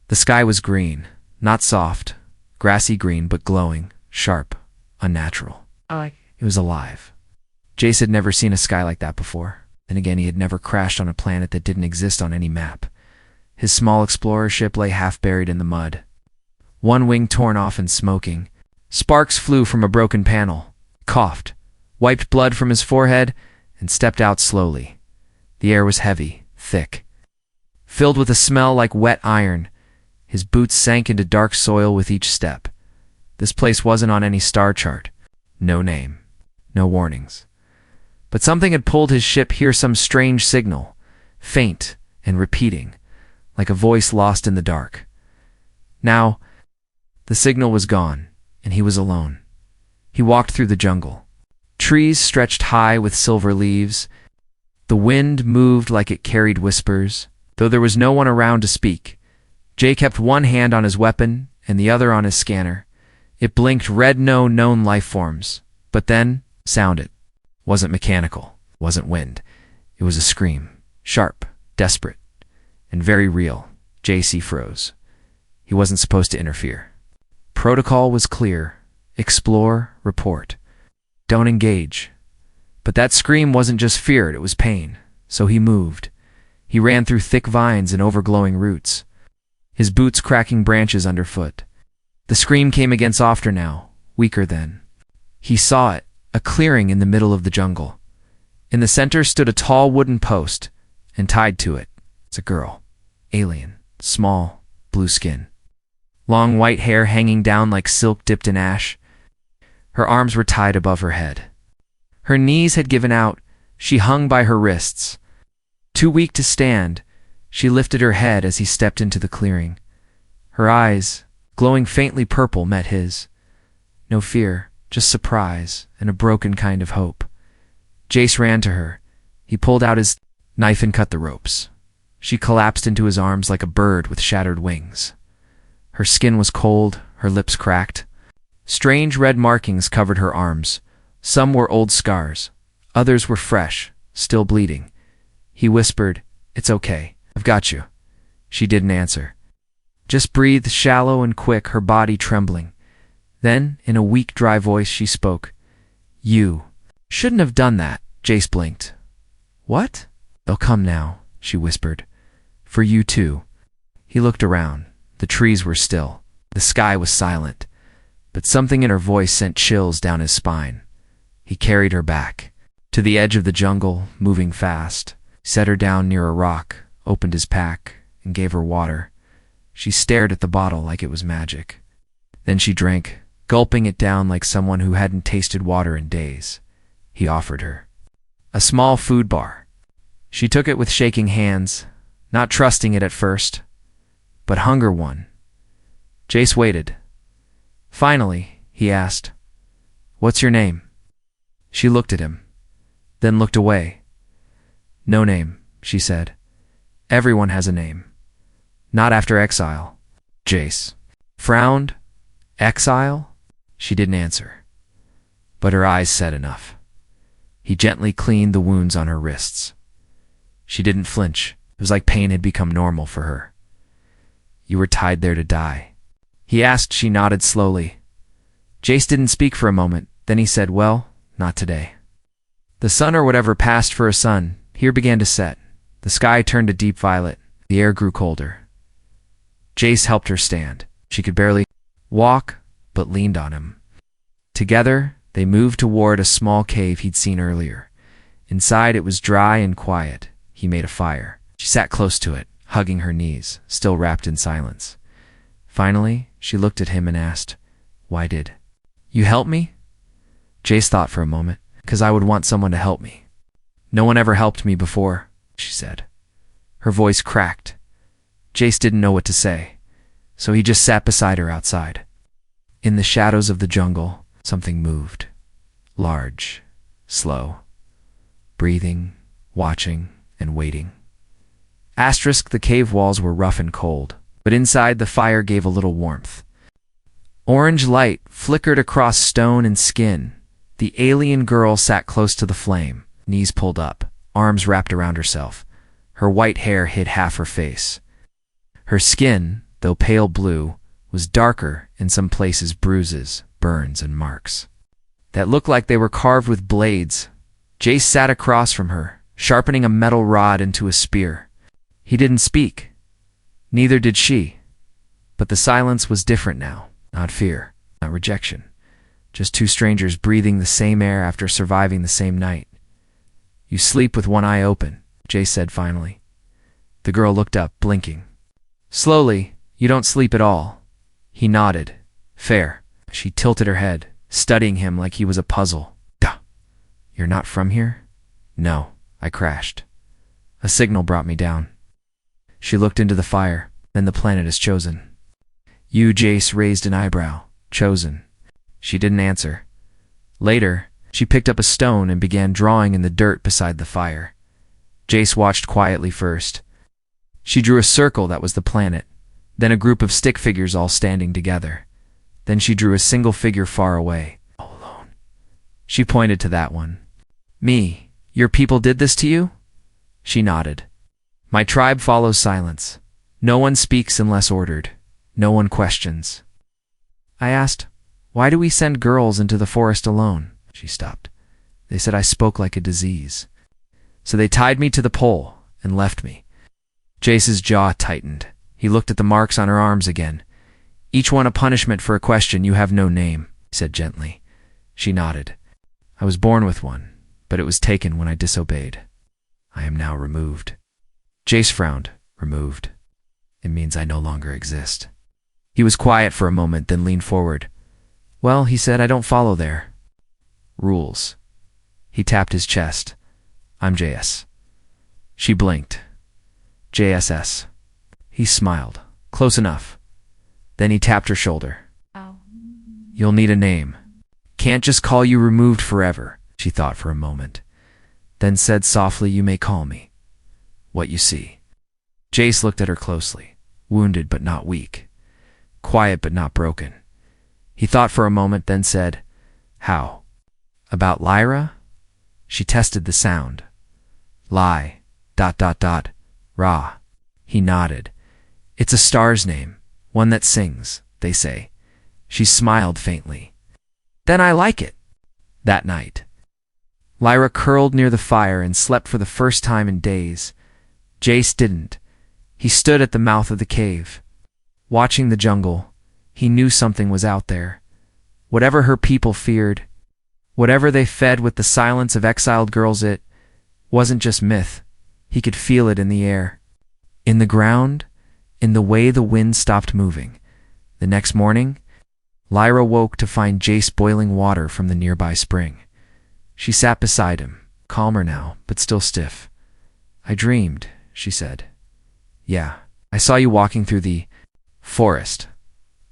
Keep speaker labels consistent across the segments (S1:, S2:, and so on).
S1: The sky was green, not soft, grassy green, but glowing, sharp, unnatural. It was alive. Jace had never seen a sky like that before. Then again, he had never crashed on a planet that didn't exist on any map. His small explorer ship lay half buried in the mud, one wing torn off and smoking. Sparks flew from a broken panel, coughed, wiped blood from his forehead, and stepped out slowly. The air was heavy, thick, filled with a smell like wet iron. His boots sank into dark soil with each step. This place wasn't on any star chart. No name, no warnings. But something had pulled his ship here, some strange signal, faint and repeating, like a voice lost in the dark. Now, the signal was gone, and he was alone. He walked through the jungle. Trees stretched high with silver leaves. The wind moved like it carried whispers. Though there was no one around to speak, Jay kept one hand on his weapon and the other on his scanner. It blinked red no known life forms, but then sounded. Wasn't mechanical, wasn't wind. It was a scream, sharp, desperate, and very real. JC froze. He wasn't supposed to interfere. Protocol was clear. Explore, report. Don't engage. But that scream wasn't just fear, it was pain. So he moved. He ran through thick vines and overglowing roots, his boots cracking branches underfoot. The scream came again softer now, weaker then. He saw it, a clearing in the middle of the jungle. In the center stood a tall wooden post, and tied to it, it's a girl. Alien, small, blue skin. Long white hair hanging down like silk dipped in ash. Her arms were tied above her head. Her knees had given out. She hung by her wrists. Too weak to stand, she lifted her head as he stepped into the clearing. Her eyes, glowing faintly purple, met his. No fear, just surprise and a broken kind of hope. Jace ran to her. He pulled out his knife and cut the ropes. She collapsed into his arms like a bird with shattered wings. Her skin was cold, her lips cracked. Strange red markings covered her arms. Some were old scars. Others were fresh, still bleeding. He whispered, "It's okay. I've got you." She didn't answer. Just breathed shallow and quick, her body trembling. Then, in a weak, dry voice, she spoke. "You shouldn't have done that." Jace blinked. "What?" "They'll come now," she whispered. "For you too." He looked around. The trees were still. The sky was silent. But something in her voice sent chills down his spine. He carried her back to the edge of the jungle, moving fast. Set her down near a rock, opened his pack, and gave her water. She stared at the bottle like it was magic. Then she drank, gulping it down like someone who hadn't tasted water in days. He offered her a small food bar. She took it with shaking hands, not trusting it at first, but hunger won. Jace waited. Finally, he asked, "What's your name?" She looked at him, then looked away. "No name," she said. "Everyone has a name. Not after exile." Jace frowned. "Exile?" She didn't answer, but her eyes said enough. He gently cleaned the wounds on her wrists. She didn't flinch. It was like pain had become normal for her. "You were tied there to die?" he asked. She nodded slowly. Jace didn't speak for a moment. Then he said, "Well, not today." The sun, or whatever passed for a sun, here began to set. The sky turned a deep violet. The air grew colder. Jace helped her stand. She could barely walk, but leaned on him. Together, they moved toward a small cave he'd seen earlier. Inside, it was dry and quiet. He made a fire. She sat close to it, hugging her knees, still wrapped in silence. Finally, she looked at him and asked, "Why did you help me?" Jace thought for a moment. "'Cause I would want someone to help me. No one ever helped me before," she said. Her voice cracked. Jace didn't know what to say, so he just sat beside her outside. In the shadows of the jungle, something moved. Large, slow, breathing, watching, and waiting. The cave walls were rough and cold, but inside the fire gave a little warmth. Orange light flickered across stone and skin. The alien girl sat close to the flame, knees pulled up, arms wrapped around herself. Her white hair hid half her face. Her skin, though pale blue, was darker, in some places bruises, burns, and marks that looked like they were carved with blades. Jace sat across from her, sharpening a metal rod into a spear. He didn't speak. Neither did she. But the silence was different now. Not fear, not rejection. Just two strangers breathing the same air after surviving the same night. "You sleep with one eye open," Jace said finally. The girl looked up, blinking. "Slowly, you don't sleep at all." He nodded. "Fair." She tilted her head, studying him like he was a puzzle. "Duh. You're not from here?" "No, I crashed. A signal brought me down." She looked into the fire. "Then the planet is chosen." You, Jace raised an eyebrow. "Chosen?" She didn't answer. Later, she picked up a stone and began drawing in the dirt beside the fire. Jace watched quietly first. She drew a circle that was the planet, then a group of stick figures all standing together. Then she drew a single figure far away. "All alone." She pointed to that one. "Me, your people did this to you?" She nodded. "My tribe follows silence. No one speaks unless ordered. No one questions." I asked, "Why do we send girls into the forest alone?" She stopped. "They said I spoke like a disease. So they tied me to the pole and left me." Jace's jaw tightened. He looked at the marks on her arms again. "Each one a punishment for a question. You have no name," he said gently. She nodded. "I was born with one, but it was taken when I disobeyed. I am now removed." Jace frowned. "Removed? It means I no longer exist." He was quiet for a moment, then leaned forward. "Well," he said, "I don't follow their rules." He tapped his chest. "I'm JS." She blinked. "JSS." He smiled. "Close enough." Then he tapped her shoulder.
S2: "Oh.
S1: "You'll need a name. Can't just call you removed forever." She thought for a moment, then said softly, "You may call me what you see." Jace looked at her closely. Wounded but not weak. Quiet but not broken. He thought for a moment, then said, "How? About Lyra?" She tested the sound. "Lie, ... Ra." He nodded. "It's a star's name, one that sings, they say." She smiled faintly. "Then I like it." That night, Lyra curled near the fire and slept for the first time in days. Jace didn't. He stood at the mouth of the cave. Watching the jungle, he knew something was out there. Whatever her people feared, whatever they fed with the silence of exiled girls, it wasn't just myth. He could feel it in the air, in the ground, in the way the wind stopped moving. The next morning, Lyra woke to find Jace boiling water from the nearby spring. She sat beside him, calmer now, but still stiff. "I dreamed," she said. "Yeah, I saw you walking through the forest.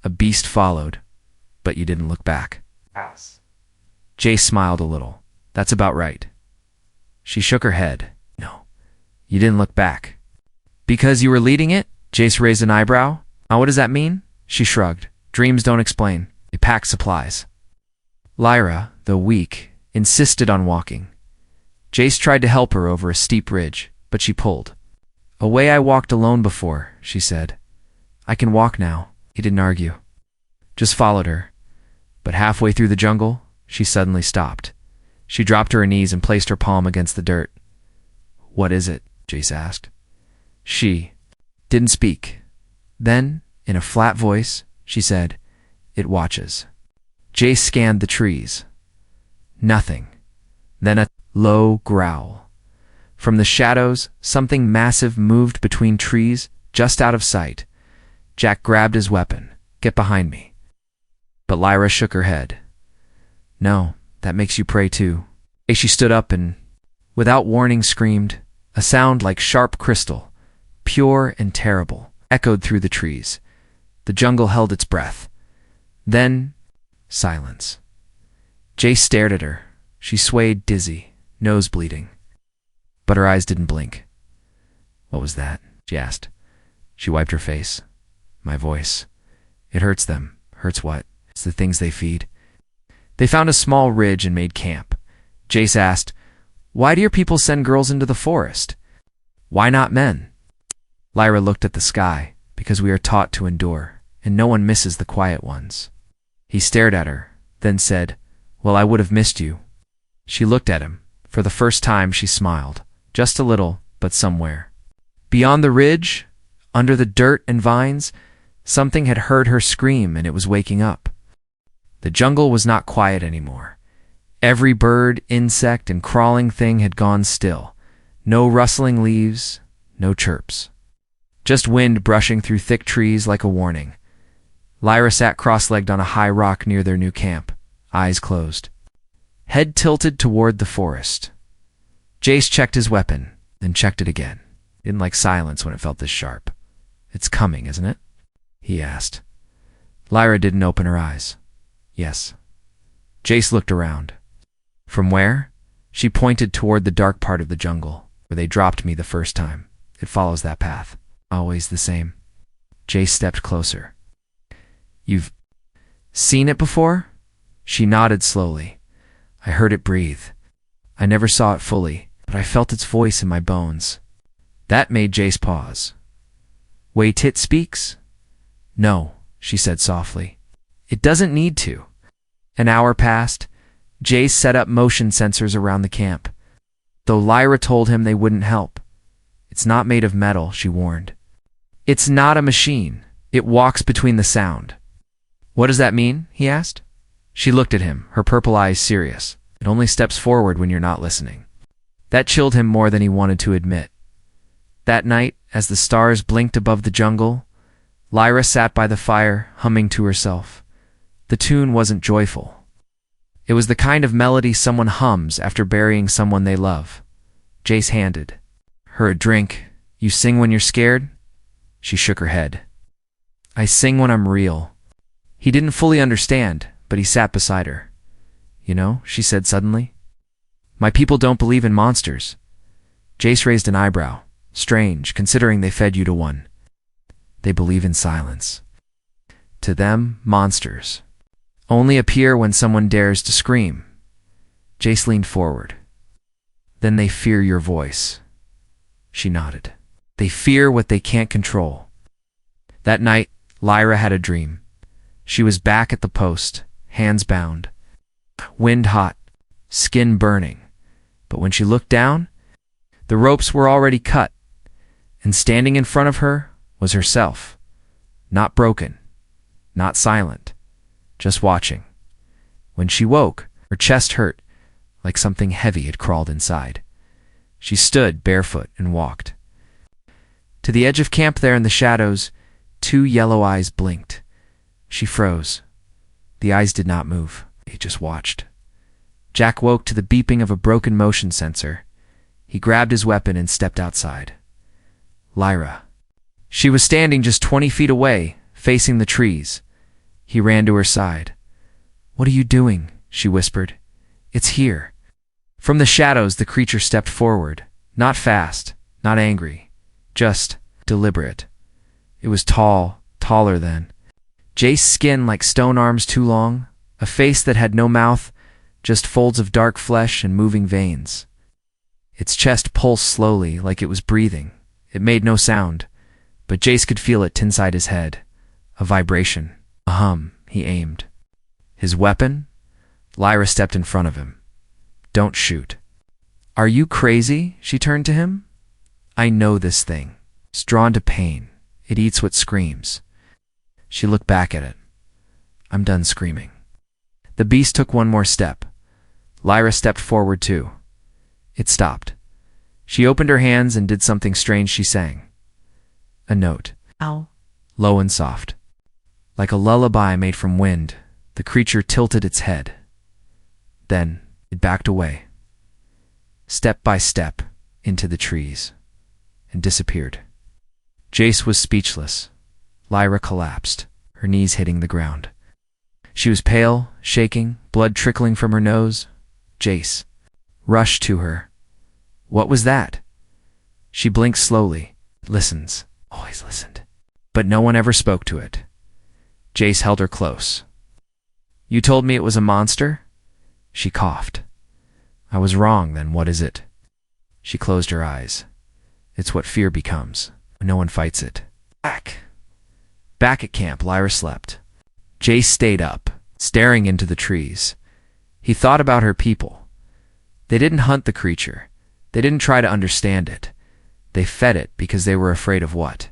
S1: A beast followed, but you didn't look back."
S2: House.
S1: Jace smiled a little. "That's about right." She shook her head. "No, you didn't look back." "Because you were leading it?" Jace raised an eyebrow. "Now what does that mean?" She shrugged. "Dreams don't explain. They pack supplies." Lyra, though weak, insisted on walking. Jace tried to help her over a steep ridge, but she pulled. "A way I walked alone before," she said. "I can walk now." He didn't argue, just followed her. But halfway through the jungle, she suddenly stopped. She dropped to her knees and placed her palm against the dirt. "What is it?" Jace asked. She didn't speak. Then, in a flat voice, she said, "It watches." Jace scanned the trees. Nothing. Then a low growl. From the shadows, something massive moved between trees, just out of sight. Jack grabbed his weapon. "Get behind me." But Lyra shook her head. "No, that makes you pray too." She stood up and, without warning, screamed. A sound like sharp crystal, pure and terrible, echoed through the trees. The jungle held its breath. Then, silence. Jace stared at her. She swayed dizzy, nose bleeding. But her eyes didn't blink. "What was that?" she asked. She wiped her face. "My voice. It hurts them." "Hurts what?" "It's the things they feed." They found a small ridge and made camp. Jace asked, "Why do your people send girls into the forest? Why not men?" Lyra looked at the sky. because we are taught to endure, and no one misses the quiet ones." He stared at her, then said, "Well, I would have missed you." She looked at him. For the first time she smiled, just a little, but somewhere. Beyond the ridge, under the dirt and vines, something had heard her scream, and it was waking up. The jungle was not quiet anymore. Every bird, insect, and crawling thing had gone still. No rustling leaves, no chirps. Just wind brushing through thick trees like a warning. Lyra sat cross-legged on a high rock near their new camp, eyes closed, head tilted toward the forest. Jace checked his weapon, then checked it again. Didn't like silence when it felt this sharp. "It's coming, isn't it?" he asked. Lyra didn't open her eyes. "Yes." Jace looked around. "From where?" She pointed toward the dark part of the jungle, where they dropped me the first time. "It follows that path. Always the same." Jace stepped closer. "You've seen it before?" She nodded slowly. "I heard it breathe. I never saw it fully, but I felt its voice in my bones." That made Jace pause. "Wait, it speaks?" "No," she said softly. "It doesn't need to." An hour passed. Jace set up motion sensors around the camp, though Lyra told him they wouldn't help. "It's not made of metal," she warned. "It's not a machine. It walks between the sound." "What does that mean?" he asked. She looked at him, her purple eyes serious. "It only steps forward when you're not listening." That chilled him more than he wanted to admit. That night, as the stars blinked above the jungle, Lyra sat by the fire, humming to herself. The tune wasn't joyful. It was the kind of melody someone hums after burying someone they love. Jace handed her a drink. "You sing when you're scared?" She shook her head. "I sing when I'm real." He didn't fully understand, but he sat beside her. "You know," she said suddenly, "my people don't believe in monsters." Jace raised an eyebrow. "Strange, considering they fed you to one." "They believe in silence. To them, monsters only appear when someone dares to scream." Jace leaned forward. "Then they fear your voice." She nodded. "They fear what they can't control." That night, Lyra had a dream. She was back at the post, hands bound, wind hot, skin burning. But when she looked down, the ropes were already cut, and standing in front of her was herself. Not broken, not silent, just watching. When she woke, her chest hurt, like something heavy had crawled inside. She stood barefoot and walked. To the edge of camp there in the shadows, two yellow eyes blinked. She froze. The eyes did not move. He just watched. Jack woke to the beeping of a broken motion sensor. He grabbed his weapon and stepped outside. Lyra. She was standing just 20 feet away, facing the trees. He ran to her side. "What are you doing?" she whispered. "It's here." From the shadows, the creature stepped forward. Not fast, not angry, just deliberate. It was tall, taller than. Jace's skin like stone arms too long, a face that had no mouth, just folds of dark flesh and moving veins. Its chest pulsed slowly, like it was breathing. It made no sound, but Jace could feel it inside his head. A vibration, a hum. He aimed. His weapon? Lyra stepped in front of him. "Don't shoot." "Are you crazy?" She turned to him. "I know this thing. It's drawn to pain. It eats what screams." She looked back at it. "I'm done screaming." The beast took one more step. Lyra stepped forward too. It stopped. She opened her hands and did something strange. She sang. A note.
S2: Ow.
S1: Low and soft. Like a lullaby made from wind, the creature tilted its head. Then it backed away, step by step, into the trees, and disappeared. Jace was speechless. Lyra collapsed, her knees hitting the ground. She was pale, shaking, blood trickling from her nose. Jace rushed to her. "What was that?" She blinked slowly. "Listens. Always listened." But no one ever spoke to it. Jace held her close. "You told me it was a monster?" She coughed. "I was wrong, then what is it?" She closed her eyes. "It's what fear becomes, when no one fights it." Back. Back at camp, Lyra slept. Jace stayed up, staring into the trees. He thought about her people. They didn't hunt the creature. They didn't try to understand it. They fed it because they were afraid of what?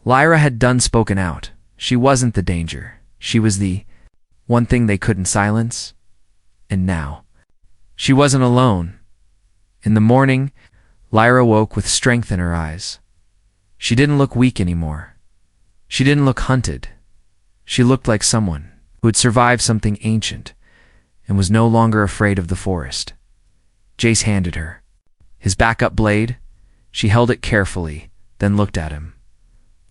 S1: Lyra had done spoken out. She wasn't the danger. She was the one thing they couldn't silence. And now, she wasn't alone. In the morning, Lyra woke with strength in her eyes. She didn't look weak anymore. She didn't look hunted. She looked like someone who had survived something ancient and was no longer afraid of the forest. Jace handed her his backup blade. She held it carefully, then looked at him.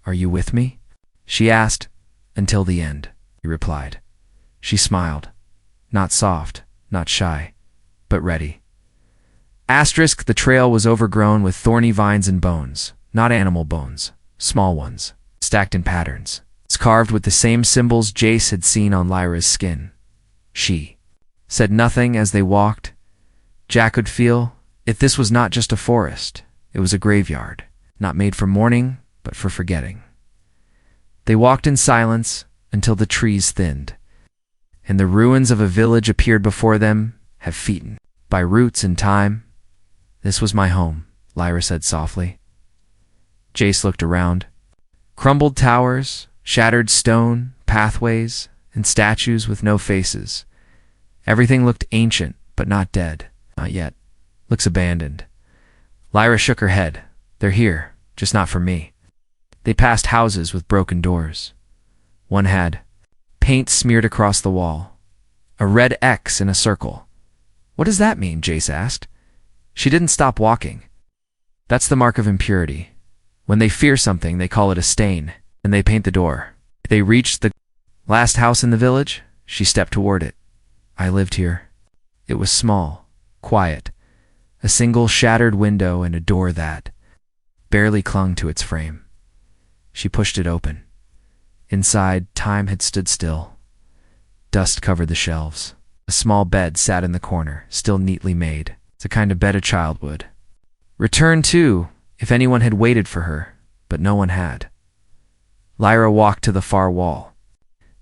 S1: "Are you with me?" she asked. "Until the end," he replied. She smiled. Not soft, not shy, but ready. The trail was overgrown with thorny vines and bones, not animal bones, small ones, stacked in patterns. It's carved with the same symbols Jace had seen on Lyra's skin. She said nothing as they walked. Jack could feel if this was not just a forest, it was a graveyard, not made for mourning, but for forgetting. They walked in silence until the trees thinned, and the ruins of a village appeared before them, half-eaten by roots and time. "This was my home," Lyra said softly. Jace looked around. Crumbled towers, shattered stone, pathways, and statues with no faces. Everything looked ancient, but not dead. Not yet. Looks abandoned. Lyra shook her head. "They're here, just not for me." They passed houses with broken doors. One had paint smeared across the wall. A red X in a circle. "What does that mean?" Jace asked. She didn't stop walking. "That's the mark of impurity. When they fear something, they call it a stain, and they paint the door." They reached the last house in the village. She stepped toward it. "I lived here." It was small, quiet. A single shattered window and a door that barely clung to its frame. She pushed it open. Inside, time had stood still. Dust covered the shelves. A small bed sat in the corner, still neatly made. It's the kind of bed a child would return to if anyone had waited for her, but no one had. Lyra walked to the far wall.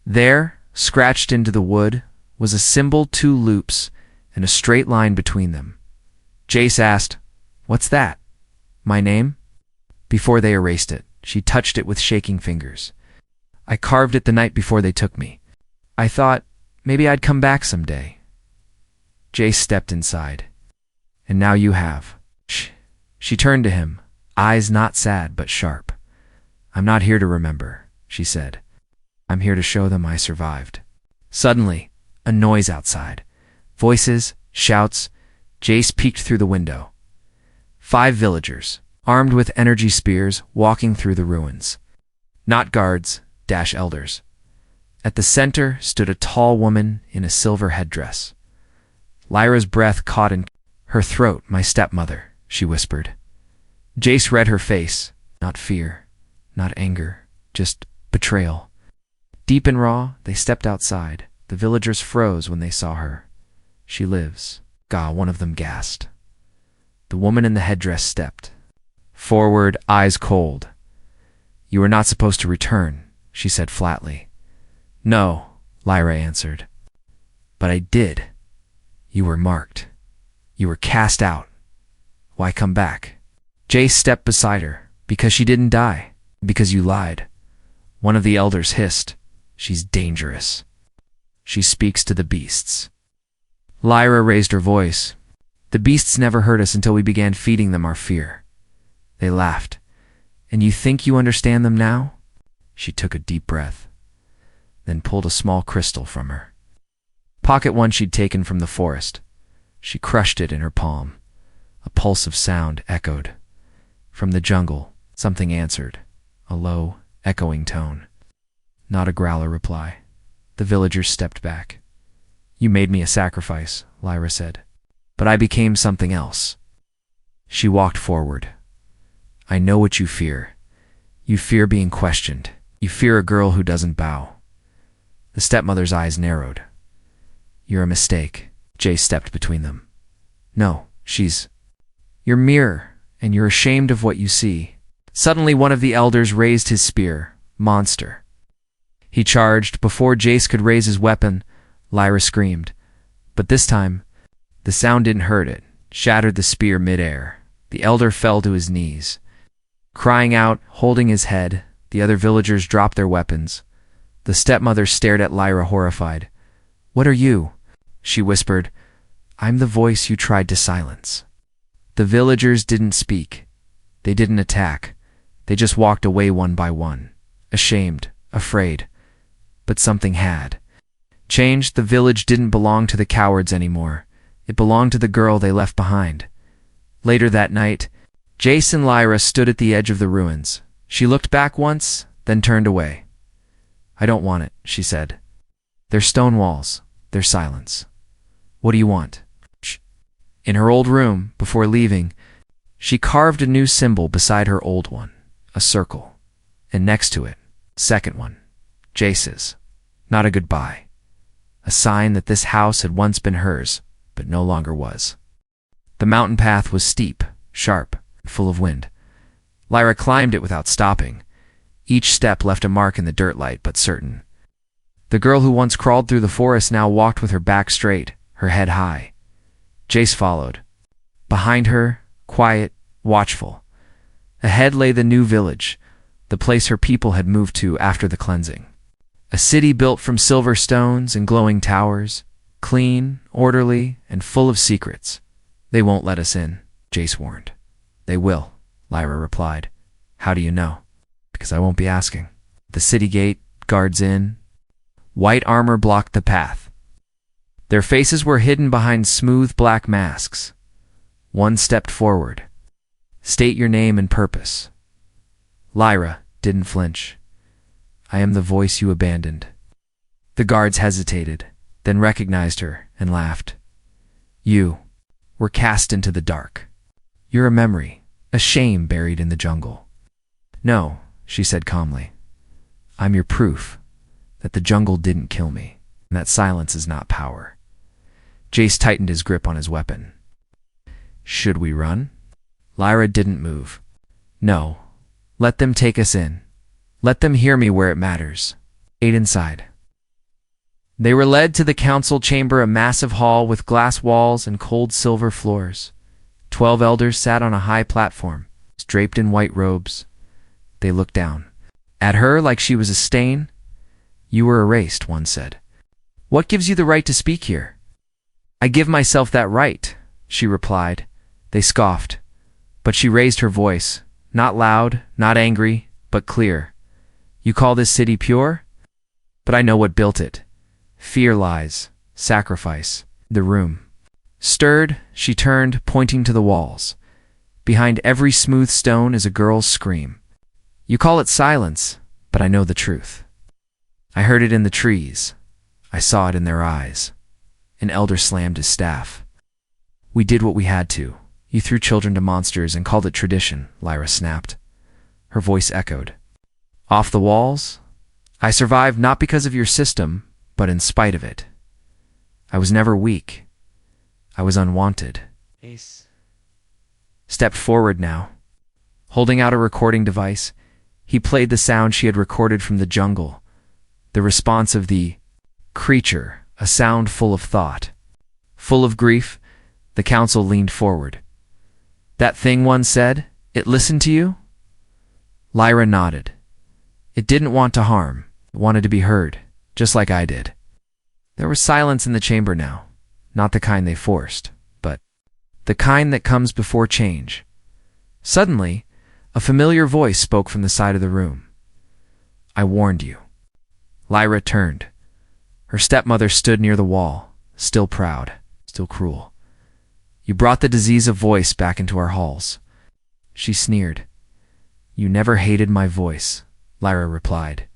S1: There, scratched into the wood, was a symbol, 2 loops, and a straight line between them. Jace asked, "What's that?" "My name?" Before they erased it, she touched it with shaking fingers. "I carved it the night before they took me. I thought maybe I'd come back someday." Jace stepped inside. "And now you have." She turned to him, eyes not sad but sharp. "I'm not here to remember," she said. "I'm here to show them I survived." Suddenly, a noise outside. Voices, shouts. Jace peeked through the window. 5 villagers, armed with energy spears, walking through the ruins. Not guards, elders. At the center stood a tall woman in a silver headdress. Lyra's breath caught in her throat. "My stepmother," she whispered. Jace read her face. Not fear, not anger, just betrayal. Deep and raw, they stepped outside. The villagers froze when they saw her. "She lives." "Gah," one of them gasped. The woman in the headdress stepped forward, eyes cold. "You were not supposed to return," she said flatly. "No," Lyra answered. "But I did. You were marked. You were cast out. Why come back?" Jace stepped beside her. "Because she didn't die. Because you lied." One of the elders hissed, "She's dangerous. She speaks to the beasts." Lyra raised her voice. "The beasts never hurt us until we began feeding them our fear." They laughed. "And you think you understand them now?" She took a deep breath, then pulled a small crystal from her pocket, one she'd taken from the forest. She crushed it in her palm. A pulse of sound echoed. From the jungle, something answered, a low, echoing tone. Not a growler reply. The villagers stepped back. "You made me a sacrifice," Lyra said, "but I became something else." She walked forward. "I know what you fear. You fear being questioned. You fear a girl who doesn't bow." The stepmother's eyes narrowed. "You're a mistake." Jace stepped between them. "No, she's your mirror, and you're ashamed of what you see." Suddenly one of the elders raised his spear. "Monster." He charged. Before Jace could raise his weapon, Lyra screamed. But this time, the sound didn't hurt it, shattered the spear midair. The elder fell to his knees. Crying out, holding his head, the other villagers dropped their weapons. The stepmother stared at Lyra horrified. "What are you?" she whispered. "I'm the voice you tried to silence." The villagers didn't speak. They didn't attack. They just walked away one by one, ashamed, afraid. But something had changed. The village didn't belong to the cowards anymore. It belonged to the girl they left behind. Later that night, Jace and Lyra stood at the edge of the ruins. She looked back once, then turned away. "I don't want it," she said. "There's stone walls. There's silence. What do you want?" In her old room, before leaving, she carved a new symbol beside her old one, a circle, and next to it, second one, Jace's. Not a goodbye. A sign that this house had once been hers, but no longer was. The mountain path was steep, sharp, and full of wind. Lyra climbed it without stopping. Each step left a mark in the dirt light, but certain. The girl who once crawled through the forest now walked with her back straight, her head high. Jace followed. Behind her, quiet, watchful. Ahead lay the new village, the place her people had moved to after the cleansing. A city built from silver stones and glowing towers, clean, orderly, and full of secrets. "They won't let us in," Jace warned. "They will," Lyra replied. "How do you know?" "Because I won't be asking." The city gate, guards in. White armor blocked the path. Their faces were hidden behind smooth black masks. One stepped forward. "State your name and purpose." Lyra didn't flinch. "I am the voice you abandoned." The guards hesitated, then recognized her and laughed. "You were cast into the dark. You're a memory, a shame buried in the jungle." "No," she said calmly. "I'm your proof that the jungle didn't kill me, and that silence is not power." Jace tightened his grip on his weapon. "Should we run?" Lyra didn't move. "No. Let them take us in. Let them hear me where it matters." 8 inside. They were led to the council chamber, a massive hall with glass walls and cold silver floors. 12 elders sat on a high platform, draped in white robes. They looked down at her like she was a stain. "You were erased," one said. "What gives you the right to speak here?" "I give myself that right," she replied. They scoffed, but she raised her voice, not loud, not angry, but clear. "You call this city pure? But I know what built it. Fear lies, sacrifice." The room stirred. She turned, pointing to the walls. Behind every smooth stone is a girl's scream. "You call it silence, but I know the truth. I heard it in the trees. I saw it in their eyes." An elder slammed his staff. "We did what we had to. You threw children to monsters and called it tradition," Lyra snapped. Her voice echoed. "Off the walls? I survived not because of your system, but in spite of it. I was never weak. I was unwanted." Ace stepped forward now. Holding out a recording device, he played the sound she had recorded from the jungle, the response of the creature, a sound full of thought, full of grief. The council leaned forward. "That thing one said, it listened to you?" Lyra nodded. "It didn't want to harm. It wanted to be heard, just like I did." There was silence in the chamber now, not the kind they forced, but the kind that comes before change. Suddenly, a familiar voice spoke from the side of the room. "I warned you." Lyra turned. Her stepmother stood near the wall, still proud, still cruel. "You brought the disease of voice back into our halls." She sneered. "You never hated my voice," Lyra replied.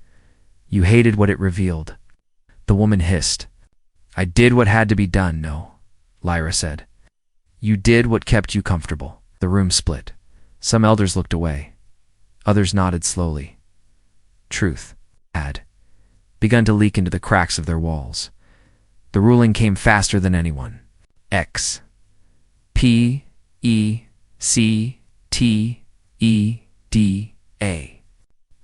S1: "You hated what it revealed." The woman hissed. "I did what had to be done, no," Lyra said. "You did what kept you comfortable." The room split. Some elders looked away. Others nodded slowly. Truth had begun to leak into the cracks of their walls. The ruling came faster than anyone. X. P. E. C. T. E. D. A.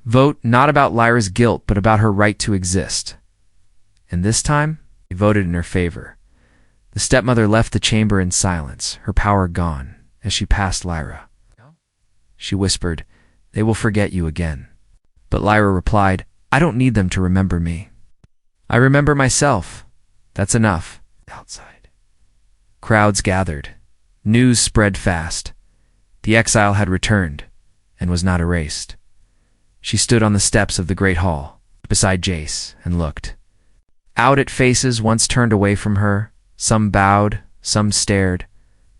S1: Vote not about Lyra's guilt, but about her right to exist. And this time, they voted in her favor. The stepmother left the chamber in silence, her power gone, as she passed Lyra. She whispered, "They will forget you again." But Lyra replied, "I don't need them to remember me. I remember myself. That's enough." Outside. Crowds gathered. News spread fast. The exile had returned, and was not erased. She stood on the steps of the great hall, beside Jace, and looked. Out at faces once turned away from her, some bowed, some stared,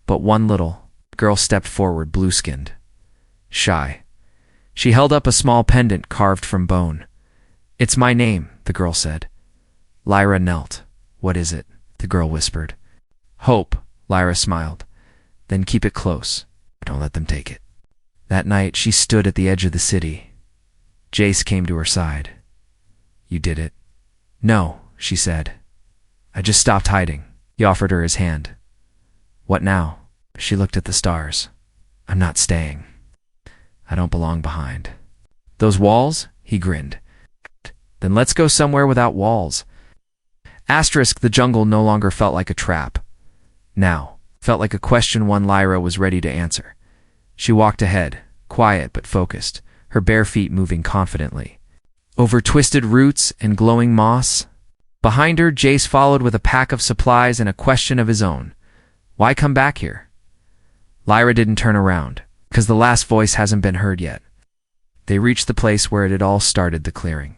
S1: but one little girl stepped forward, blue-skinned, shy. She held up a small pendant carved from bone. "It's my name," the girl said. Lyra knelt. "What is it?" the girl whispered. "Hope," Lyra smiled. "Then keep it close. Don't let them take it." That night she stood at the edge of the city. Jace came to her side. "You did it." "No," she said. "I just stopped hiding." He offered her his hand. "What now?" She looked at the stars. "I'm not staying. I don't belong behind." "Those walls?" He grinned. "Then let's go somewhere without walls." The jungle no longer felt like a trap. Now, felt like a question one Lyra was ready to answer. She walked ahead, quiet but focused, her bare feet moving confidently. Over twisted roots and glowing moss. Behind her, Jace followed with a pack of supplies and a question of his own. Why come back here? Lyra didn't turn around, because the last voice hasn't been heard yet. They reached the place where it had all started, the clearing.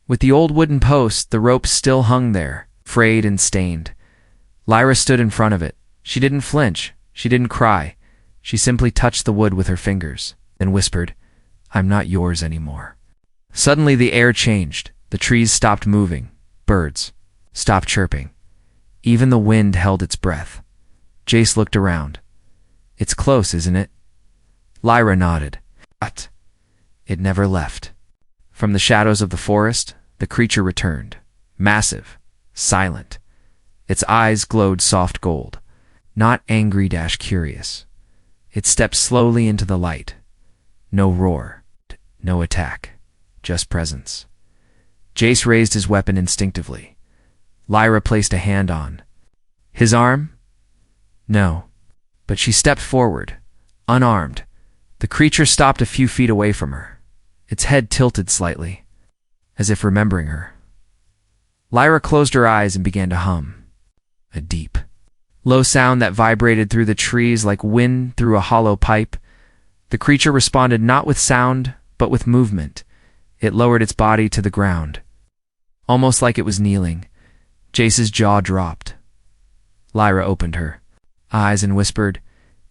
S1: With the old wooden post, the rope still hung there, frayed and stained. Lyra stood in front of it. She didn't flinch. She didn't cry. She simply touched the wood with her fingers, then whispered, "I'm not yours anymore." Suddenly the air changed. The trees stopped moving. Birds stopped chirping. Even the wind held its breath. Jace looked around. "It's close, isn't it?" Lyra nodded. But it never left. From the shadows of the forest, the creature returned. Massive, silent. Its eyes glowed soft gold. Not angry-curious. It stepped slowly into the light. No roar. No attack. Just presence. Jace raised his weapon instinctively. Lyra placed a hand on his arm. No. But she stepped forward, unarmed. The creature stopped a few feet away from her. Its head tilted slightly, as if remembering her. Lyra closed her eyes and began to hum. A deep, low sound that vibrated through the trees like wind through a hollow pipe. The creature responded not with sound, but with movement. It lowered its body to the ground, almost like it was kneeling. Jace's jaw dropped. Lyra opened her eyes and whispered,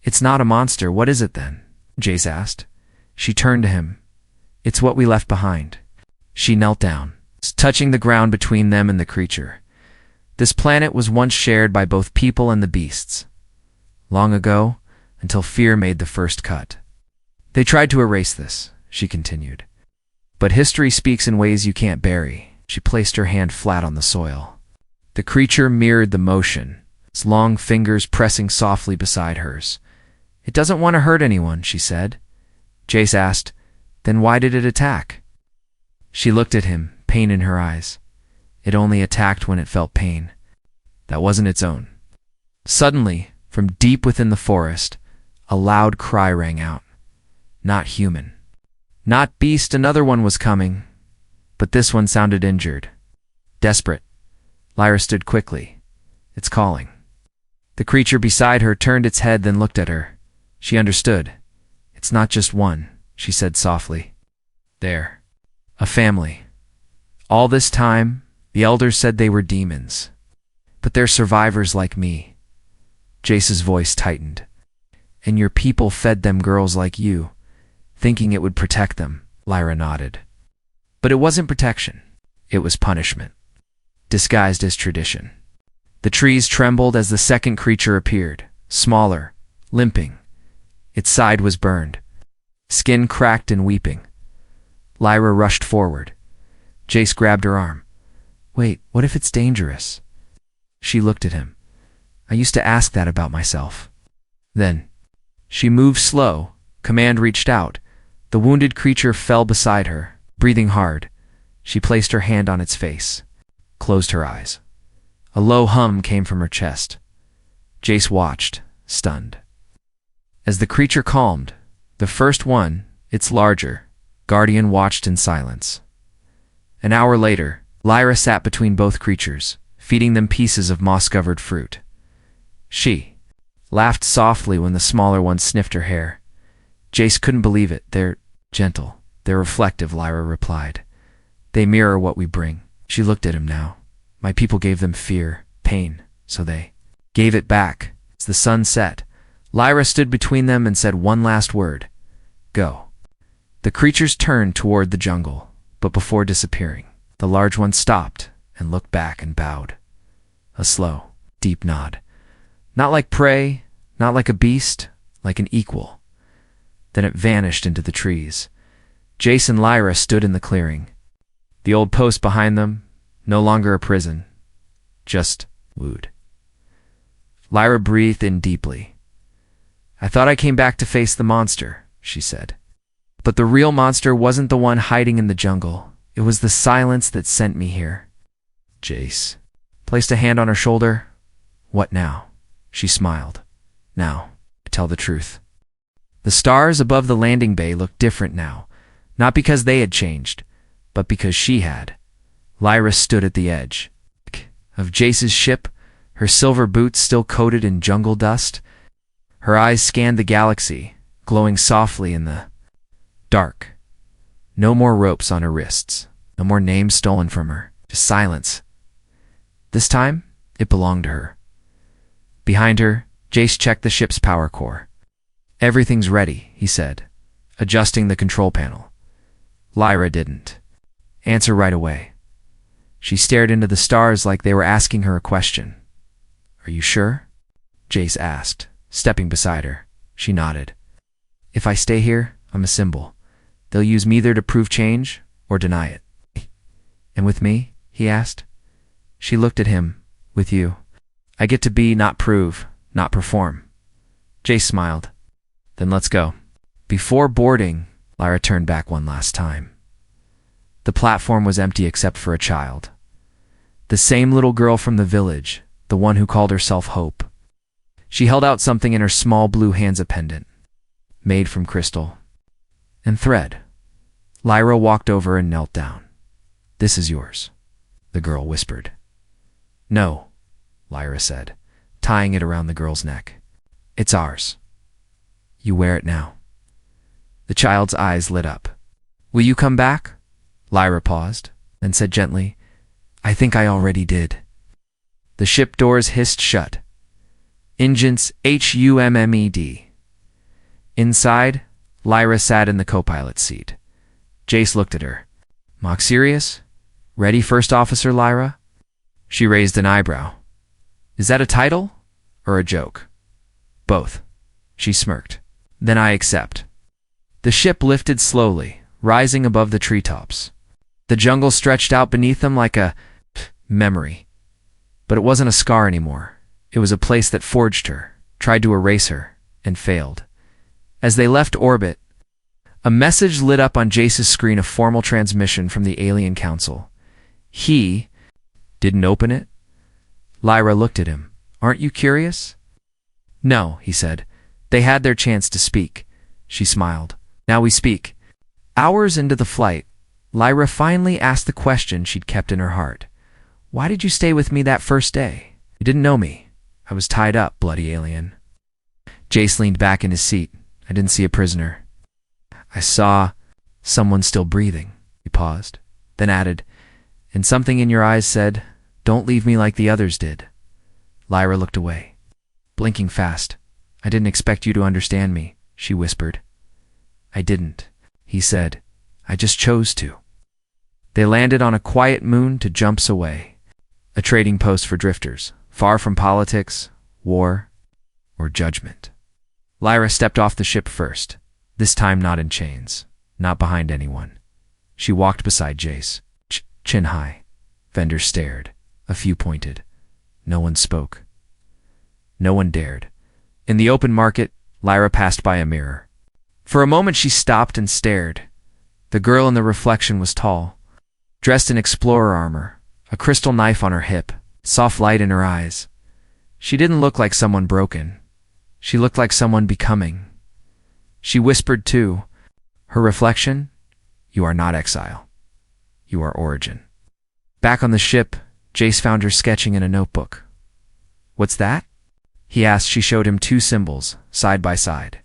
S1: "It's not a monster. What is it then?" Jace asked. She turned to him. "It's what we left behind." She knelt down, touching the ground between them and the creature. This planet was once shared by both people and the beasts. Long ago, until fear made the first cut. They tried to erase this, she continued. But history speaks in ways you can't bury. She placed her hand flat on the soil. The creature mirrored the motion, its long fingers pressing softly beside hers. "It doesn't want to hurt anyone," she said. Jace asked, "Then why did it attack?" She looked at him, pain in her eyes. It only attacked when it felt pain. That wasn't its own. Suddenly, from deep within the forest, a loud cry rang out. Not human. Not beast, another one was coming. But this one sounded injured. Desperate. Lyra stood quickly. "It's calling." The creature beside her turned its head, then looked at her. She understood. "It's not just one," she said softly. "They're a family. All this time, the elders said they were demons. But they're survivors like me." Jace's voice tightened. "And your people fed them girls like you, thinking it would protect them." Lyra nodded. But it wasn't protection. It was punishment, disguised as tradition. The trees trembled as the second creature appeared, smaller, limping. Its side was burned, skin cracked and weeping. Lyra rushed forward. Jace grabbed her arm. "Wait, what if it's dangerous?" She looked at him. "I used to ask that about myself." Then, she moved slow. Command reached out. The wounded creature fell beside her, Breathing hard, she placed her hand on its face, closed her eyes. A low hum came from her chest. Jace watched, stunned. As the creature calmed, the first one, its larger, guardian watched in silence. An hour later, Lyra sat between both creatures, feeding them pieces of moss-covered fruit. She laughed softly when the smaller one sniffed her hair. Jace couldn't believe it. "They're gentle. They're reflective," Lyra replied. "They mirror what we bring." She looked at him now. "My people gave them fear, pain, so they gave it back." As the sun set, Lyra stood between them and said one last word. "Go." The creatures turned toward the jungle, but before disappearing, the large one stopped and looked back and bowed. A slow, deep nod. Not like prey, not like a beast, like an equal. Then it vanished into the trees. Jace and Lyra stood in the clearing. The old post behind them, no longer a prison, just wood. Lyra breathed in deeply. "I thought I came back to face the monster," she said. "But the real monster wasn't the one hiding in the jungle. It was the silence that sent me here." Jace placed a hand on her shoulder. "What now?" She smiled. "Now, to tell the truth." The stars above the landing bay looked different now, not because they had changed, but because she had. Lyra stood at the edge of Jace's ship, her silver boots still coated in jungle dust. Her eyes scanned the galaxy, glowing softly in the dark. No more ropes on her wrists, no more names stolen from her, just silence. This time, it belonged to her. Behind her, Jace checked the ship's power core. "Everything's ready," he said, adjusting the control panel. Lyra didn't answer right away. She stared into the stars like they were asking her a question. "Are you sure?" Jace asked, stepping beside her. She nodded. "If I stay here, I'm a symbol. They'll use me either to prove change or deny it." "And with me?" he asked. She looked at him. "With you, I get to be, not prove, not perform." Jace smiled. "Then let's go." Before boarding, Lyra turned back one last time. The platform was empty except for a child. The same little girl from the village, the one who called herself Hope. She held out something in her small blue hands, a pendant, made from crystal and thread. Lyra walked over and knelt down. "This is yours," the girl whispered. "No," Lyra said, tying it around the girl's neck. "It's ours. You wear it now." The child's eyes lit up. "Will you come back?" Lyra paused, then said gently, "I think I already did." The ship doors hissed shut. Engines hummed. Inside, Lyra sat in the co-pilot's seat. Jace looked at her. "Mock serious? Ready, First Officer Lyra?" She raised an eyebrow. "Is that a title or a joke?" "Both." She smirked. "Then I accept." The ship lifted slowly, rising above the treetops. The jungle stretched out beneath them like a memory. But it wasn't a scar anymore. It was a place that forged her, tried to erase her, and failed. As they left orbit, a message lit up on Jace's screen, a formal transmission from the Alien Council. He didn't open it. Lyra looked at him. "Aren't you curious?" "No," he said. "They had their chance to speak." She smiled. "Now we speak." Hours into the flight, Lyra finally asked the question she'd kept in her heart. "Why did you stay with me that first day? You didn't know me. I was tied up, bloody alien." Jace leaned back in his seat. "I didn't see a prisoner. I saw someone still breathing." He paused, then added, "And something in your eyes said, 'Don't leave me like the others did.'" Lyra looked away, blinking fast. "I didn't expect you to understand me," she whispered. "I didn't," he said. "I just chose to." They landed on a quiet moon to jumps away, a trading post for drifters, far from politics, war, or judgment. Lyra stepped off the ship first, this time not in chains, not behind anyone. She walked beside Jace, chin high. Vendors stared. A few pointed. No one spoke. No one dared. In the open market, Lyra passed by a mirror. For a moment she stopped and stared. The girl in the reflection was tall, dressed in explorer armor, a crystal knife on her hip, soft light in her eyes. She didn't look like someone broken. She looked like someone becoming. She whispered too, her reflection, "You are not exile. You are origin." Back on the ship, Jace found her sketching in a notebook. "What's that?" he asked. She showed him two symbols, side by side.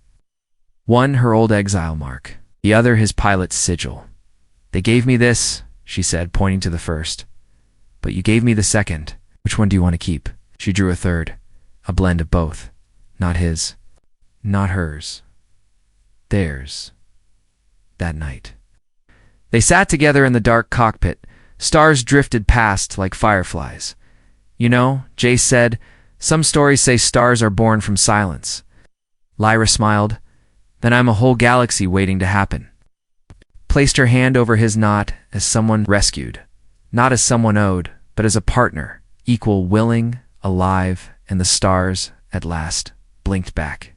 S1: One her old exile mark, the other his pilot's sigil. "They gave me this," she said, pointing to the first. "But you gave me the second. Which one do you want to keep?" She drew a third, a blend of both. Not his, not hers, theirs. That night. They sat together in the dark cockpit. Stars drifted past like fireflies. "You know," Jace said, "some stories say stars are born from silence." Lyra smiled. "Then I'm a whole galaxy waiting to happen." Placed her hand over his, not as someone rescued, not as someone owed, but as a partner, equal, willing, alive, and the stars, at last, blinked back.